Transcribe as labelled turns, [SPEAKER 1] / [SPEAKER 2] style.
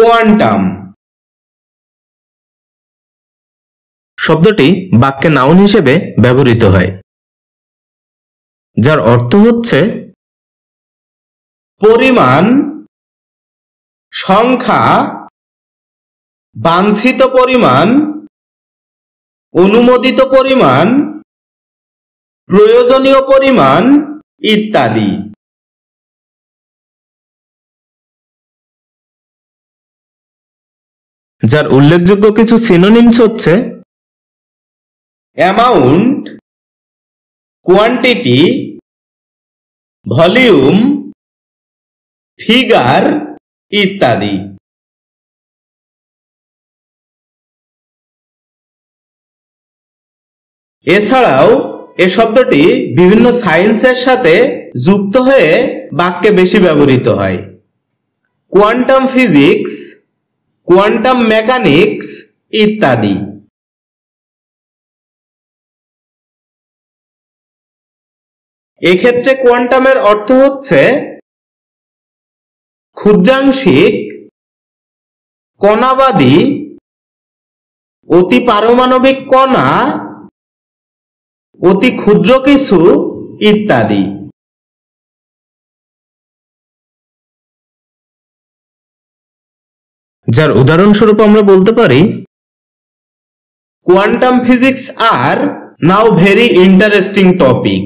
[SPEAKER 1] Quantum
[SPEAKER 2] শব্দটি বাক্যে noun হিসেবে ব্যবহৃত হয়, যার অর্থ হচ্ছে
[SPEAKER 1] পরিমাণ, সংখ্যা, বাঞ্ছিত পরিমাণ, অনুমোদিত পরিমাণ, প্রয়োজনীয় পরিমাণ ইত্যাদি।
[SPEAKER 2] যার উল্লেখযোগ্য কিছু সিনোনিমস হচ্ছে
[SPEAKER 1] অ্যামাউন্ট, কোয়ান্টিটি, ভলিউম, ফিগার ইত্যাদি। এছাড়াও এ শব্দটি বিভিন্ন সায়েন্সের সাথে যুক্ত হয়ে বাক্যে বেশি ব্যবহৃত হয়। কোয়ান্টাম ফিজিক্স, কোয়ান্টাম মেকানিক্স ইত্যাদি। এক্ষেত্রে কোয়ান্টামের অর্থ হচ্ছে ক্ষুদ্রাংশিক, কণাবাদী, অতি পারমাণবিক কণা, অতি ক্ষুদ্র কিছু ইত্যাদি।
[SPEAKER 2] যার উদাহরণস্বরূপ আমরা বলতে পারি
[SPEAKER 1] কোয়ান্টাম ফিজিক্স আর নাও ভেরি ইন্টারেস্টিং টপিক।